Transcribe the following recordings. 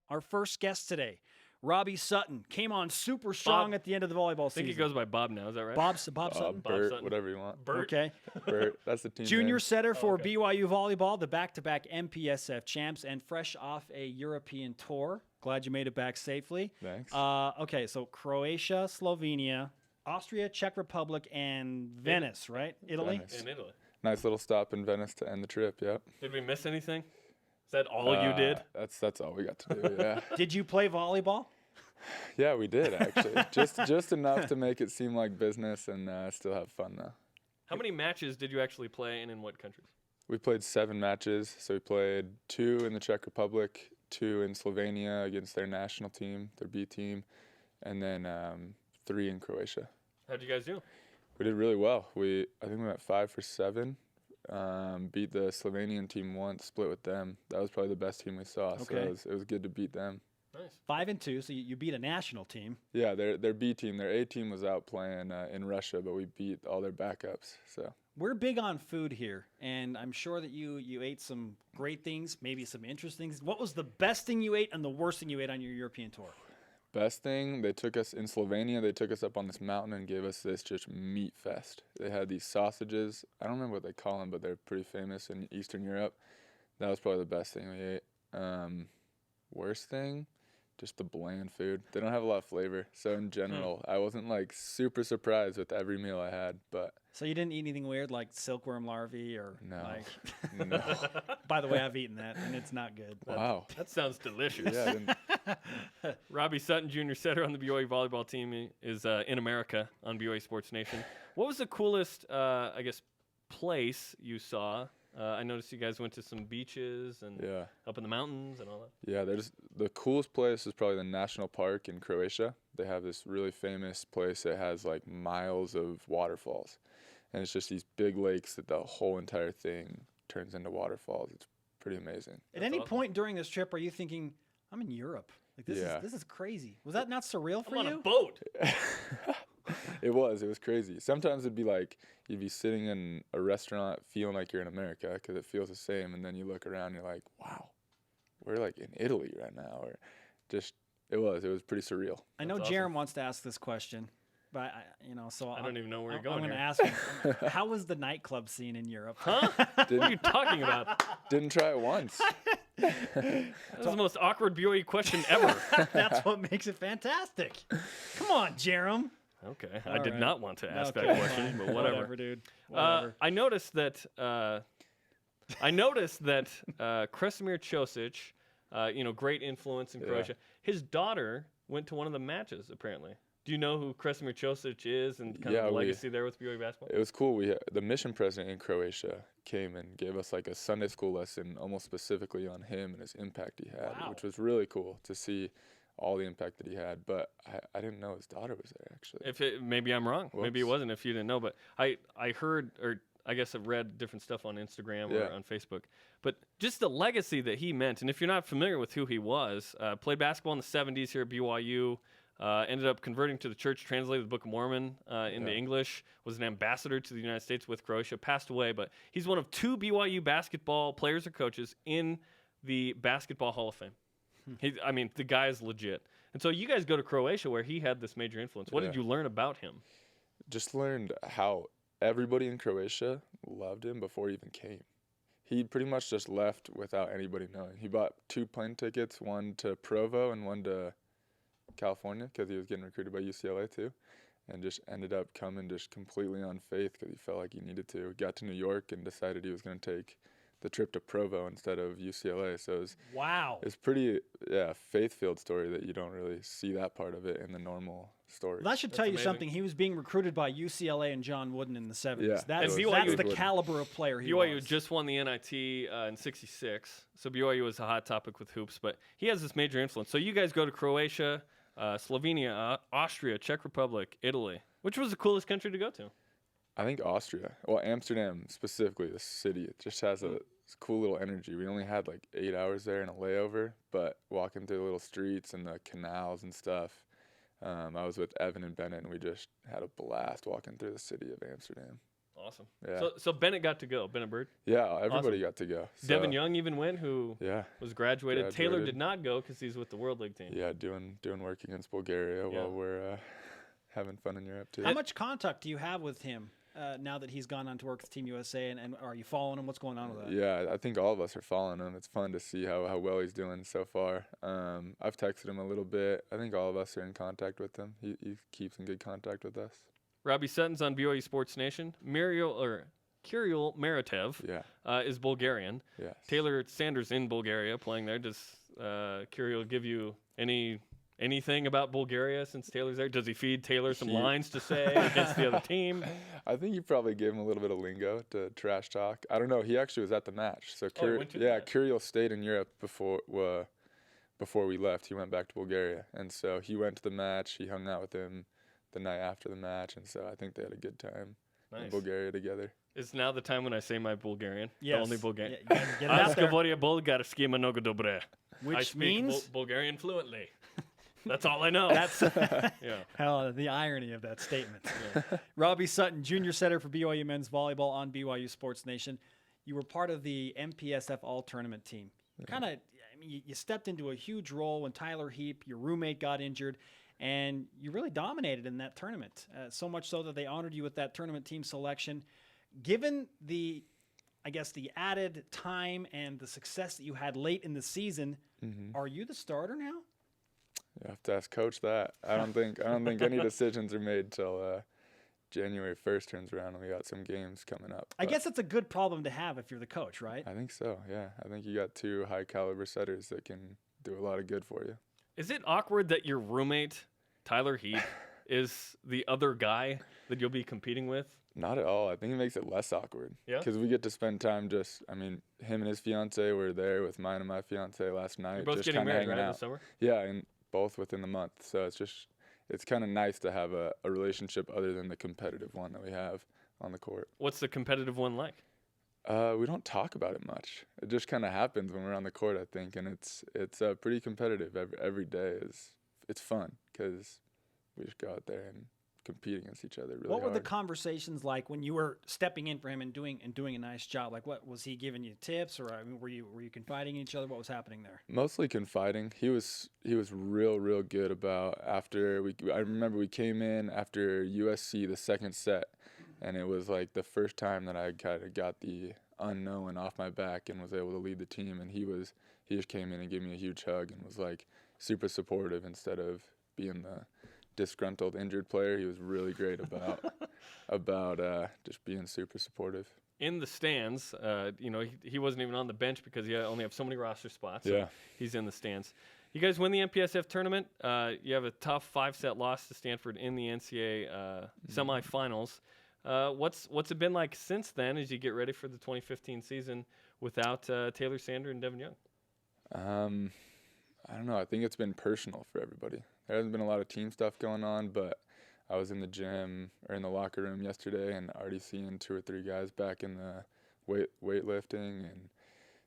Our first guest today, Robbie Sutton, came on super strong at the end of the volleyball season. I think he goes by Bob now. Is that right? Bob Sutton? Bert, Sutton. whatever you want. Bert? Okay. Bert, that's the team Junior name. setter for okay. BYU Volleyball, the back-to-back MPSF champs, and fresh off a European tour. Glad you made it back safely. Thanks. Okay, so Croatia, Slovenia, Austria, Czech Republic, and Venice, right? Italy? Venice. In Italy. Nice little stop in Venice to end the trip, yep. Did we miss anything? Is that all you did? That's all we got to do, yeah. Did you play volleyball? Yeah, we did, actually. just enough to make it seem like business and still have fun, though. How many matches did you actually play and in what countries? We played 7 matches, so we played 2 in the Czech Republic, 2 in Slovenia against their national team, their B team, and then 3 in Croatia. How'd you guys do? We did really well. I think we went 5 for 7. Beat the Slovenian team once, split with them. That was probably the best team we saw, Okay. so it was good to beat them. Nice. 5-2, so you beat a national team. Yeah, their B team, their A team was out playing in Russia, but we beat all their backups. So We're big on food here, and I'm sure that you ate some great things, maybe some interesting things. What was the best thing you ate and the worst thing you ate on your European tour? best thing, they took us in Slovenia. They took us up on this mountain and gave us this just meat fest. They had these sausages. I don't remember what they call them, but they're pretty famous in Eastern Europe. That was probably the best thing we ate. Worst thing, just the bland food. They don't have a lot of flavor. So in general, I wasn't like super surprised with every meal I had, but So you didn't eat anything weird like silkworm larvae or No. like no. By the way, I've eaten that and it's not good. Wow. That sounds delicious. Yeah, I didn't, Robbie Sutton, junior setter on the BYU volleyball team, is in America on BYU Sports Nation. What was the coolest, place you saw? I noticed you guys went to some beaches and yeah. up in the mountains and all that. Yeah, the coolest place is probably the national park in Croatia. They have this really famous place that has like miles of waterfalls. And it's just these big lakes that the whole entire thing turns into waterfalls. It's pretty amazing. At That's any awesome. point during this trip, are you thinking, I'm in Europe? Like Yeah. this is crazy. Was that not surreal for I'm on you? a boat. It was crazy. Sometimes it'd be like you'd be sitting in a restaurant feeling like you're in America because it feels the same. And then you look around and you're like, wow, we're like in Italy right now. Or just, it was pretty surreal. I know That's Jerem awesome. wants to ask this question, but so I don't even know where you're I'm going going to here. ask him. How was the nightclub scene in Europe? Huh? What are you talking about? Didn't try it once. That was the most awkward BYU question ever. That's what makes it fantastic. Come on, Jerem. Okay, All I did right. not want to ask Okay, that question, fine. but whatever. dude. Whatever. I noticed that Kresimir Ćosić, great influence in Yeah. Croatia. His daughter went to one of the matches, apparently. Do you know who Kresimir Ćosić is and kind of Yeah, the legacy there with BYU basketball? It was cool. The mission president in Croatia came and gave us like a Sunday school lesson almost specifically on him and his impact he had, Wow. which was really cool to see all the impact that he had. But I didn't know his daughter was there, actually. Maybe I'm wrong. Maybe it Whoops. wasn't if you didn't know. But I heard, or I guess I've read different stuff on Instagram Yeah. or on Facebook. But just the legacy that he meant. And if you're not familiar with who he was, played basketball in the 70s here at BYU. Ended up converting to the church, translated the Book of Mormon into Yeah. English, was an ambassador to the United States with Croatia, passed away, but he's one of 2 BYU basketball players or coaches in the Basketball Hall of Fame. The guy is legit. And so you guys go to Croatia where he had this major influence. What did Yeah. you learn about him? Just learned how everybody in Croatia loved him before he even came. He pretty much just left without anybody knowing. He bought 2 plane tickets, one to Provo and one to California because he was getting recruited by UCLA too, and just ended up coming just completely on faith because he felt like he needed to. Got to New York and decided he was going to take the trip to Provo instead of UCLA. So Wow. it's pretty faith-filled story that you don't really see that part of it in the normal story. Well, that should That's tell you amazing. something. He was being recruited by UCLA and John Wooden in the 70s. Yeah, That's, and BYU that's the Wooden. caliber of player he BYU was. just won the NIT in '66, so BYU was a hot topic with hoops, but he has this major influence. So you guys go to Croatia, Slovenia, Austria, Czech Republic, Italy. Which was the coolest country to go to? I think Austria. Well, Amsterdam specifically, the city. It just has a cool little energy. We only had like 8 hours there in a layover, but walking through the little streets and the canals and stuff, I was with Evan and Bennett, and we just had a blast walking through the city of Amsterdam. Awesome. Yeah. So Bennett got to go. Bennett Bird. Yeah, everybody got to go. So, Devin Young even went, who yeah, was graduated. Taylor Graduated. did not go because he's with the World League team. yeah, doing work against Bulgaria Yeah. while we're having fun in Europe too. How much contact do you have with him now that he's gone on to work with Team USA? And are you following him? What's going on with that? Yeah, I think all of us are following him. It's fun to see how well he's doing so far. I've texted him a little bit. I think all of us are in contact with him. He keeps in good contact with us. Robbie Sutton's on BYU Sports Nation. Kirill Maritev Yeah. is Bulgarian. Yes. Taylor Sanders in Bulgaria playing there. Does Kirill give you anything about Bulgaria since Taylor's there? Does he feed Taylor some lines to say against the other team? I think you probably gave him a little bit of lingo to trash talk. I don't know. He actually was at the match. So he went to the match. Kirill stayed in Europe before we left. He went back to Bulgaria, and so he went to the match. He hung out with him the night after the match, and so I think they had a good time in Bulgaria together. It's now the time when I say my Bulgarian. Yes. The only Bulgarian. Yeah, get it out there. Bulgarski mnogo dobre. I Which speak means Bulgarian fluently. That's all I know. that's yeah. hell, the irony of that statement. Robbie Sutton, junior setter for BYU men's volleyball on BYU Sports Nation. You were part of the MPSF All Tournament team. You stepped into a huge role when Tyler Heap, your roommate, got injured, and you really dominated in that tournament. So much so that they honored you with that tournament team selection. Given the added time and the success that you had late in the season, are you the starter now? You have to ask coach that. I don't think any decisions are made till January 1st turns around and we got some games coming up. I guess it's a good problem to have if you're the coach, right? I think so. Yeah, I think you got two high caliber setters that can do a lot of good for you. Is it awkward that your roommate, Tyler Heap, is the other guy that you'll be competing with? Not at all. I think it makes it less awkward. Yeah? Because we get to spend time him and his fiance were there with mine and my fiance last night. You're both just getting kinda married, hanging right, out. this summer? Yeah, and both within the month. So it's kind of nice to have a relationship other than the competitive one that we have on the court. What's the competitive one like? We don't talk about it much. It just kind of happens when we're on the court, I think, and it's pretty competitive. Every day it's fun because we just go out there and compete against each other really What were the hard. conversations like when you were stepping in for him and doing a nice job? Like, what was he giving you tips, or were you confiding in each other? What was happening there? Mostly confiding. He was real good about after I remember we came in after USC the second set, and it was like the first time that I kind of got the unknown off my back and was able to lead the team, and he just came in and gave me a huge hug and was like super supportive instead of being the disgruntled injured player. He was really great about just being super supportive. In the stands, he wasn't even on the bench because you only have so many roster spots. So Yeah. he's in the stands. You guys win the MPSF tournament. You have a tough 5-set loss to Stanford in the NCAA semifinals. What's it been like since then as you get ready for the 2015 season without Taylor Sanders and Devin Young? I don't know. I think it's been personal for everybody. There hasn't been a lot of team stuff going on, but I was in the gym or in the locker room yesterday and already seeing 2 or 3 guys back in the weightlifting, and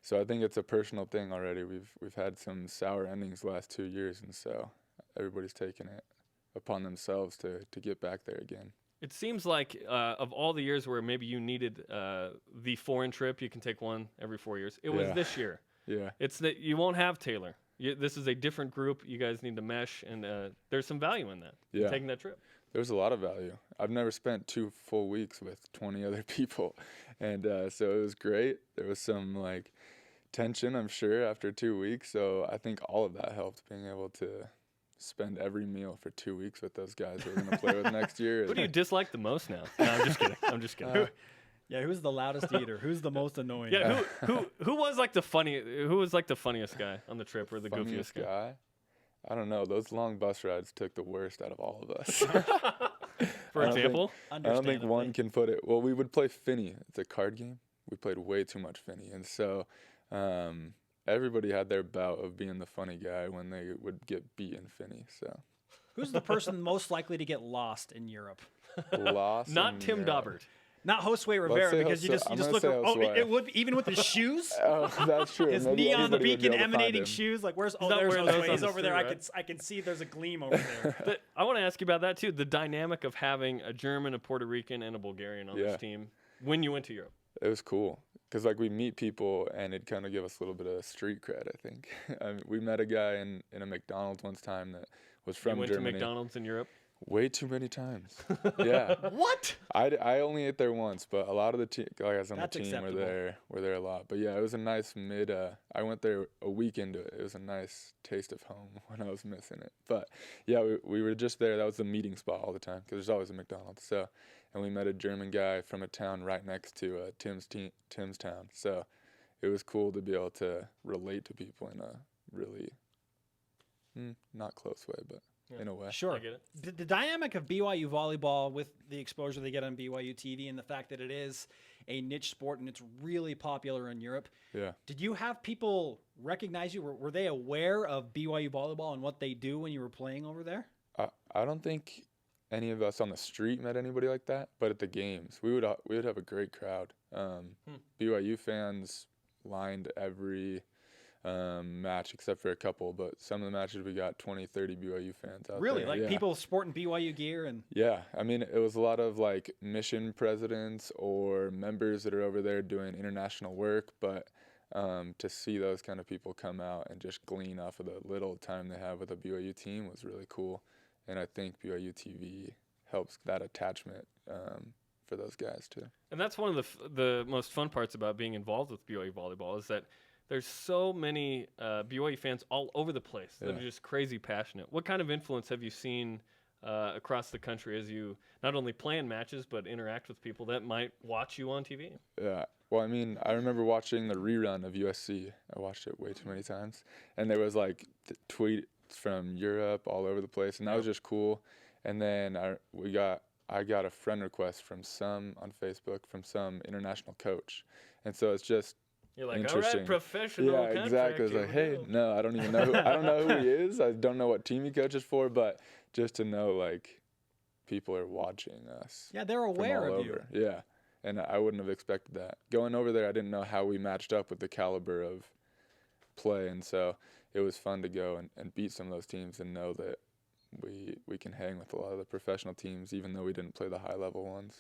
so I think it's a personal thing already. We've had some sour endings the last 2 years, and so everybody's taking it upon themselves to get back there again. It seems like of all the years where maybe you needed the foreign trip, you can take one every 4 years. It was this year. Yeah. It's that you won't have Taylor. This is a different group. You guys need to mesh, and there's some value in that. Yeah. Taking that trip. There's a lot of value. I've never spent 2 full weeks with 20 other people, and so it was great. There was some tension, I'm sure, after 2 weeks. So I think all of that helped, being able to spend every meal for 2 weeks with those guys that we're going to play with next year. Who do you dislike the most now? No, I'm just kidding. Yeah, who's the loudest eater? Who's the most annoying? Yeah, who was the funniest guy on the trip, or the Funniest goofiest guy? I don't know. Those long bus rides took the worst out of all of us. For example? I don't think one can put it. Well, we would play Finney. It's a card game. We played way too much Finney, and so everybody had their bout of being the funny guy when they would get beat in Finney. So Who's the person most likely to get lost in Europe? lost. Not Tim Dobbert. Not Josue Rivera, say because you Josue. I'm just gonna look. say Oh, Josue. it would even with his shoes. Oh, that's true. His Maybe neon anybody would be beacon able to find emanating him. shoes. Like, where's? He's Oh, not there's wearing those Josue. on He's the over there. street, right? I can see there's a gleam over there. I want to ask you about that too. The dynamic of having a German, a Puerto Rican, and a Bulgarian on this team. when you went to Europe? It was cool because like we meet people and it kind of give us a little bit of street cred, I think. I mean, we met a guy in a McDonald's one time that was from You went Germany. to McDonald's in Europe? Way too many times. Yeah. What? I only ate there once, but a lot of the guys on That's the team acceptable. were there a lot. But yeah, it was a nice I went there a week into it. It was a nice taste of home when I was missing it. But yeah, we were just there. That was the meeting spot all the time because there's always a McDonald's. So, and we met a German guy from a town right next to Tim's town. So it was cool to be able to relate to people in a really not close way, but in a way. Sure. I get it. The dynamic of BYU volleyball with the exposure they get on BYUtv and the fact that it is a niche sport and it's really popular in Europe. Yeah. Did you have people recognize you? Were they aware of BYU volleyball and what they do when you were playing over there? I don't think any of us on the street met anybody like that, but at the games, we would have a great crowd. BYU fans lined every match except for a couple, but some of the matches we got 20, 30 BYU fans out Really? there. Like Yeah. people sporting BYU gear and Yeah, I mean, it was a lot of like mission presidents or members that are over there doing international work, but to see those kind of people come out and just glean off of the little time they have with a BYU team was really cool. And I think BYU TV helps that attachment for those guys too. And that's one of the most fun parts about being involved with BYU volleyball is that there's so many BYU fans all over the place that are just crazy passionate. What kind of influence have you seen across the country as you not only play in matches but interact with people that might watch you on TV? Yeah. Well, I mean, I remember watching the rerun of USC. I watched it way too many times. And there was like tweets from Europe all over the place, and that was just cool. And then I got a friend request from on Facebook from some international coach. And so it's just You're like, all interesting. right, professional. Yeah, exactly. It's like, hey, no, I don't even know. I don't know who he is. I don't know what team he coaches for, but just to know like people are watching us. yeah, they're from aware all of you. over. Yeah, and I wouldn't have expected that. Going over there, I didn't know how we matched up with the caliber of play, and so it was fun to go and beat some of those teams and know that we can hang with a lot of the professional teams, even though we didn't play the high-level ones.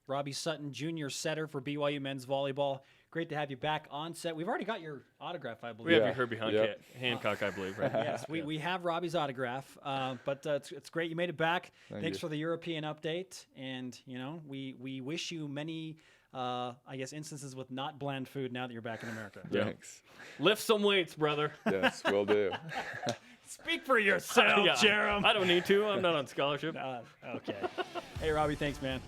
Robbie Sutton, junior setter for BYU men's volleyball. Great to have you back on set. We've already got your autograph, I We believe. have Yeah. your Herbie Hancock, I believe, right? Yes, we have Robbie's autograph, but it's great you made it back. Thanks you. for the European update, and we wish you many, I guess, instances with not bland food now that you're back in America. Yeah. Thanks. Lift some weights, brother. Yes, will do. Speak for yourself, Yeah, Jerem. I don't need to. I'm not on scholarship. Okay. Hey, Robbie, thanks, man.